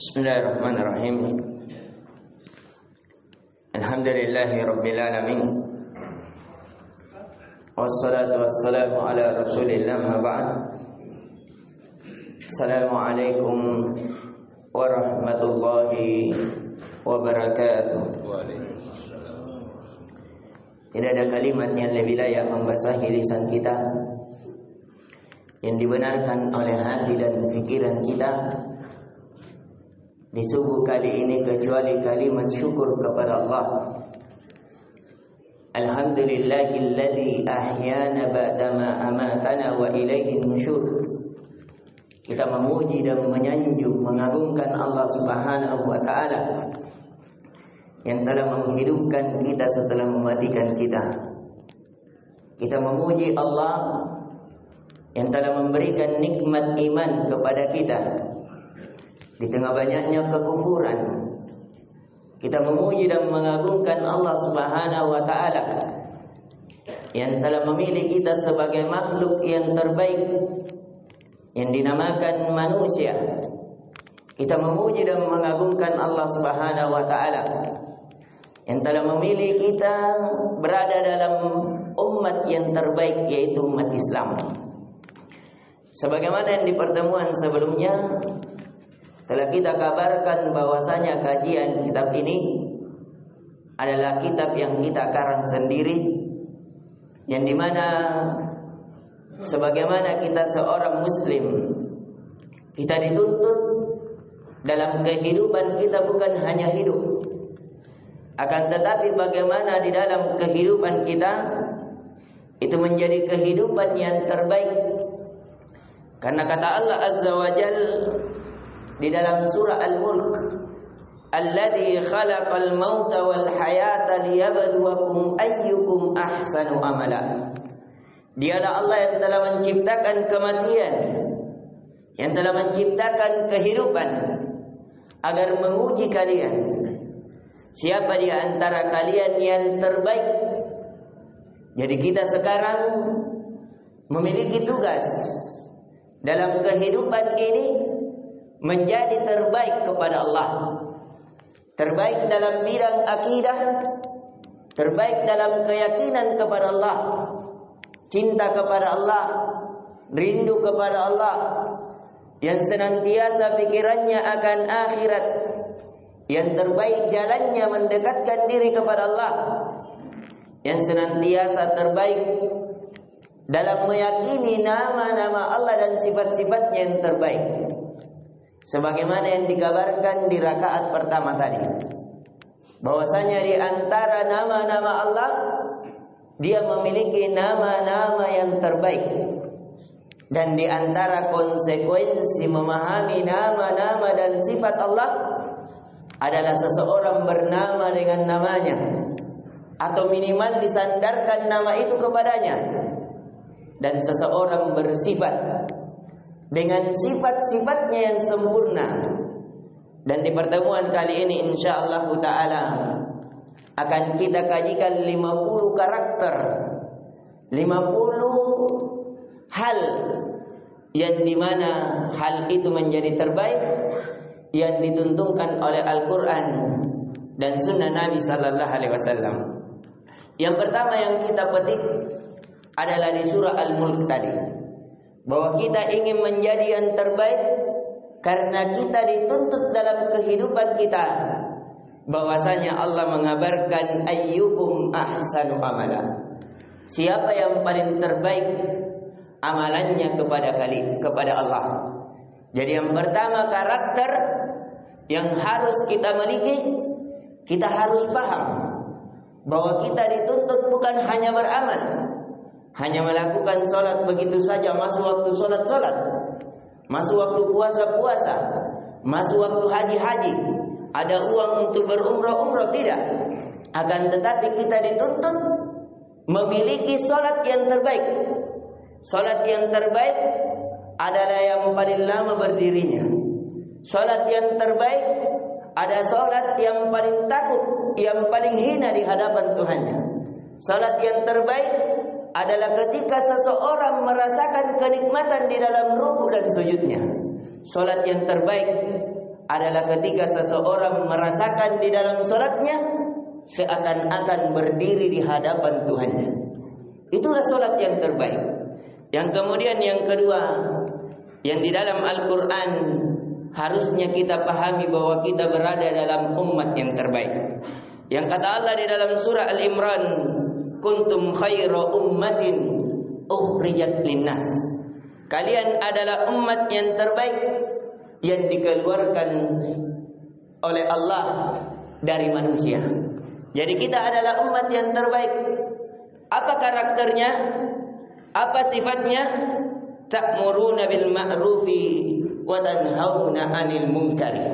Bismillahirrahmanirrahim. Alhamdulillahi rabbil alamin. Wassalatu wassalamu ala Rasulillah ma ba'd. Assalamualaikum warahmatullahi wabarakatuh. Tidak ada kalimat yang lebih layak membasahi lisan kita, yang dibenarkan oleh hati dan pikiran kita di subuh kali ini kecuali kalimat syukur kepada Allah. Alhamdulillahilladzi ahyana ba'dama amatana wa ilaihin nusyur. Kita memuji dan menyanjung, mengagungkan Allah Subhanahu wa taala yang telah menghidupkan kita setelah mematikan kita. Kita memuji Allah yang telah memberikan nikmat iman kepada kita di tengah banyaknya kekufuran. Kita memuji dan mengagungkan Allah Subhanahu wa taala yang telah memilih kita sebagai makhluk yang terbaik yang dinamakan manusia. Kita memuji dan mengagungkan Allah Subhanahu wa taala yang telah memilih kita berada dalam umat yang terbaik, yaitu umat Islam. Sebagaimana yang di pertemuan sebelumnya telah kita kabarkan bahwasanya kajian kitab ini adalah kitab yang kita karang sendiri, yang dimana sebagaimana kita seorang muslim, kita dituntut dalam kehidupan kita bukan hanya hidup, akan tetapi bagaimana di dalam kehidupan kita itu menjadi kehidupan yang terbaik. Karena kata Allah Azza wa Jalla di dalam surah Al-Mulk, alladzi khalaqal mauta wal hayata liyabluwakum ayyukum ahsanu amala. Dialah Allah yang telah menciptakan kematian, yang telah menciptakan kehidupan agar menguji kalian, siapa di antara kalian yang terbaik. Jadi kita sekarang memiliki tugas dalam kehidupan ini menjadi terbaik kepada Allah, terbaik dalam bidang akidah, terbaik dalam keyakinan kepada Allah, cinta kepada Allah, rindu kepada Allah, yang senantiasa pikirannya akan akhirat, yang terbaik jalannya mendekatkan diri kepada Allah, yang senantiasa terbaik dalam meyakini nama-nama Allah dan sifat-sifatnya yang terbaik. Sebagaimana yang dikabarkan di rakaat pertama tadi, bahwasanya di antara nama-nama Allah, Dia memiliki nama-nama yang terbaik. Dan di antara konsekuensi memahami nama-nama dan sifat Allah adalah seseorang bernama dengan namanya, atau minimal disandarkan nama itu kepadanya, dan seseorang bersifat dengan sifat-sifatnya yang sempurna. Dan di pertemuan kali ini insyaallah ta'ala akan kita kajikan 50 karakter, 50 hal yang dimana hal itu menjadi terbaik yang dituntunkan oleh Al-Quran dan sunnah Nabi Sallallahu Alaihi Wasallam. Yang pertama yang kita petik adalah di surah Al-Mulk tadi, bahwa kita ingin menjadi yang terbaik karena kita dituntut dalam kehidupan kita, bahwasanya Allah mengabarkan ayyukum ahsanu amala, siapa yang paling terbaik amalannya kepada Allah. Jadi yang pertama karakter yang harus kita miliki, kita harus paham bahwa kita dituntut bukan hanya beramal, hanya melakukan sholat begitu saja, masuk waktu sholat, masuk waktu puasa, masuk waktu haji, ada uang untuk berumrah, tidak. Akan tetapi kita dituntut memiliki sholat yang terbaik. Sholat yang terbaik adalah yang paling lama berdirinya. Sholat yang terbaik ada sholat yang paling takut, yang paling hina di hadapan Tuhannya. Sholat yang terbaik adalah ketika seseorang merasakan kenikmatan di dalam rukuk dan sujudnya. Sholat yang terbaik adalah ketika seseorang merasakan di dalam salatnya seakan-akan berdiri di hadapan Tuhannya. Itulah salat yang terbaik. Yang kemudian yang kedua, yang di dalam Al-Quran harusnya kita pahami bahwa kita berada dalam umat yang terbaik. Yang kata Allah di dalam surah Al-Imran, kuntum khaira ummatin ukhrijat linnas. Kalian adalah umat yang terbaik yang dikeluarkan oleh Allah dari manusia. Jadi kita adalah umat yang terbaik. Apa karakternya? Apa sifatnya? Ta'muruna bil ma'rufi wa tanhauna 'anil munkari.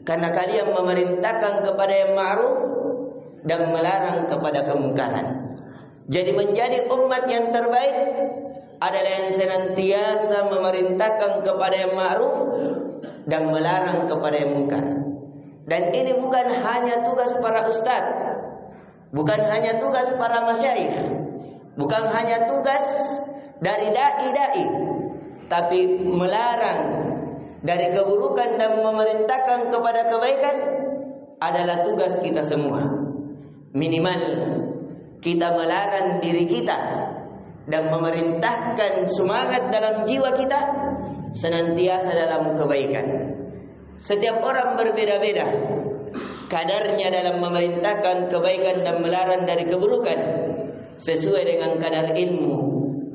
Karena kalian memerintahkan kepada yang ma'ruf dan melarang kepada kemungkaran. Jadi menjadi umat yang terbaik adalah yang senantiasa memerintahkan kepada yang ma'ruf dan melarang kepada yang mungkar. Dan ini bukan hanya tugas para ustaz, bukan hanya tugas para masyayikh, bukan hanya tugas dari dai-dai, tapi melarang dari keburukan dan memerintahkan kepada kebaikan adalah tugas kita semua. Minimal kita melarang diri kita dan memerintahkan semangat dalam jiwa kita senantiasa dalam kebaikan. Setiap orang berbeda-beda kadarnya dalam memerintahkan kebaikan dan melarang dari keburukan sesuai dengan kadar ilmu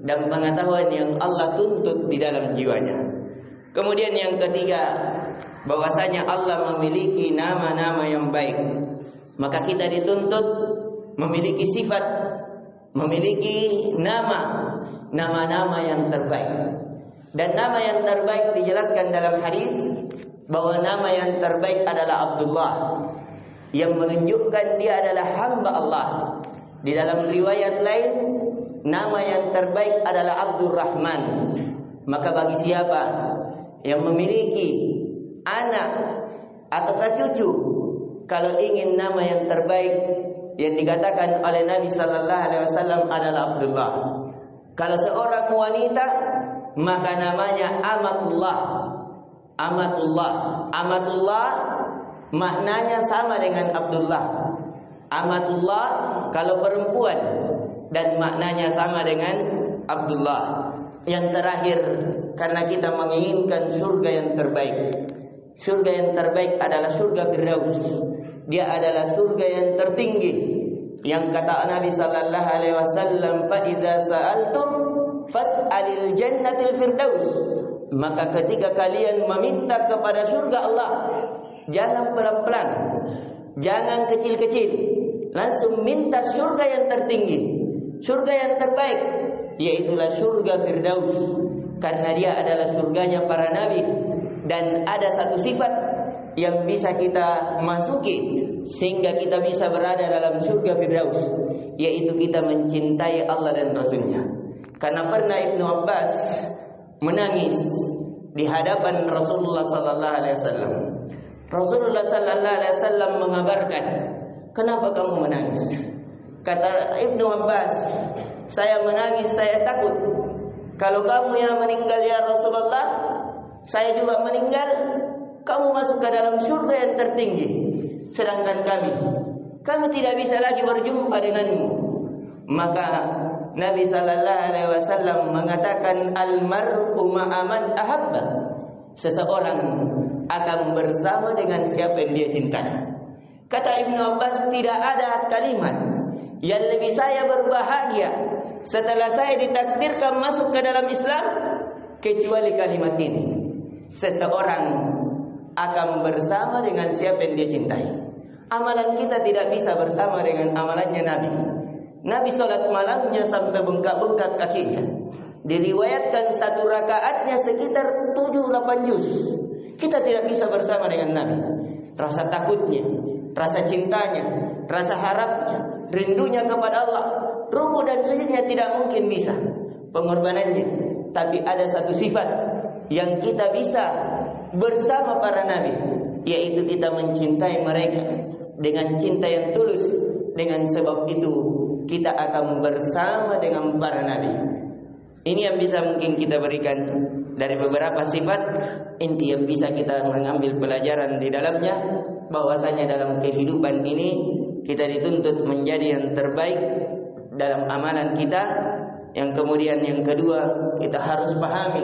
dan pengetahuan yang Allah tuntut di dalam jiwanya. Kemudian yang ketiga, bahwasanya Allah memiliki nama-nama yang baik. Maka kita dituntut memiliki sifat, memiliki nama-nama yang terbaik. Dan nama yang terbaik dijelaskan dalam hadis bahwa nama yang terbaik adalah Abdullah, yang menunjukkan dia adalah hamba Allah. Di dalam riwayat lain, nama yang terbaik adalah Abdurrahman. Maka bagi siapa yang memiliki anak atau cucu, kalau ingin nama yang terbaik yang dikatakan oleh Nabi Sallallahu Alaihi Wasallam adalah Abdullah. Kalau seorang wanita, maka namanya Amatullah. Amatullah maknanya sama dengan Abdullah. Amatullah kalau perempuan, dan maknanya sama dengan Abdullah. Yang terakhir, karena kita menginginkan surga yang terbaik. Surga yang terbaik adalah surga Firdaus. Dia adalah surga yang tertinggi. Yang kata Nabi Sallallahu Alaihi Wasallam, fa idza sa'altum fas'alil jannatil firdaus. Maka ketika kalian meminta kepada surga Allah, jangan pelan-pelan, jangan kecil-kecil, langsung minta surga yang tertinggi, surga yang terbaik, yaitulah surga Firdaus. Karena dia adalah surganya para nabi. Dan ada satu sifat yang bisa kita masuki sehingga kita bisa berada dalam surga Firdaus, yaitu kita mencintai Allah dan Rasulnya. Karena pernah Ibnu Abbas menangis di hadapan Rasulullah Sallallahu Alaihi Wasallam. Rasulullah Sallallahu Alaihi Wasallam mengabarkan, kenapa kamu menangis? Kata Ibnu Abbas, saya menangis, saya takut kalau kamu yang meninggal ya Rasulullah, saya juga meninggal, kamu masuk ke dalam surga yang tertinggi, sedangkan kami tidak bisa lagi berjumpa denganmu. Maka Nabi Sallallahu Alaihi Wasallam mengatakan, al-mar'u ma'aman ahabba. Seseorang akan bersama dengan siapa yang dia cintai. Kata Ibnu Abbas, tidak ada kalimat yang lebih saya berbahagia setelah saya ditakdirkan masuk ke dalam Islam kecuali kalimat ini. Seseorang akan bersama dengan siapa yang dia cintai. Amalan kita tidak bisa bersama dengan amalannya Nabi. Nabi sholat malamnya sampai bengkak-bengkak kakinya. Diriwayatkan satu rakaatnya sekitar 7-8 juz. Kita tidak bisa bersama dengan Nabi. Rasa takutnya, rasa cintanya, rasa harapnya, rindunya kepada Allah, ruku dan sujudnya tidak mungkin bisa, pengorbanannya. Tapi ada satu sifat yang kita bisa bersama para Nabi, yaitu kita mencintai mereka dengan cinta yang tulus. Dengan sebab itu kita akan bersama dengan para Nabi. Ini yang bisa mungkin kita berikan dari beberapa sifat inti yang bisa kita mengambil pelajaran di dalamnya, bahwasanya dalam kehidupan ini kita dituntut menjadi yang terbaik dalam amalan kita. Yang kemudian yang kedua, kita harus pahami,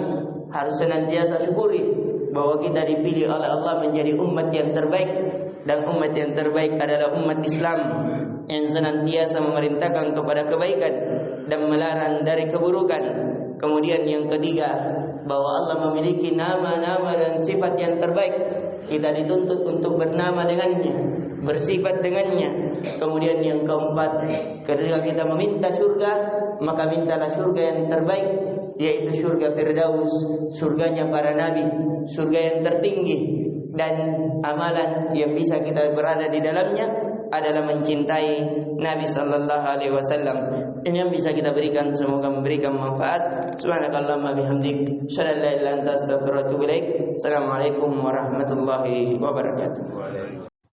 harus senantiasa syukuri bahwa kita dipilih oleh Allah menjadi umat yang terbaik, dan umat yang terbaik adalah umat Islam yang senantiasa memerintahkan kepada kebaikan dan melarang dari keburukan. Kemudian yang ketiga, bahwa Allah memiliki nama-nama dan sifat yang terbaik. Kita dituntut untuk bernama dengannya, bersifat dengannya. Kemudian yang keempat, ketika kita meminta surga, maka mintalah surga yang terbaik, yaitu surga Firdaus, surganya para nabi, surga yang tertinggi. Dan amalan yang bisa kita berada di dalamnya adalah mencintai Nabi sallallahu alaihi wasallam. Ini yang bisa kita berikan, semoga memberikan manfaat. Subhanakallahumma bihamdik, asyhadu an la ilaha illa anta, astaghfiruka wa atubu ilaik. Assalamualaikum warahmatullahi wabarakatuh.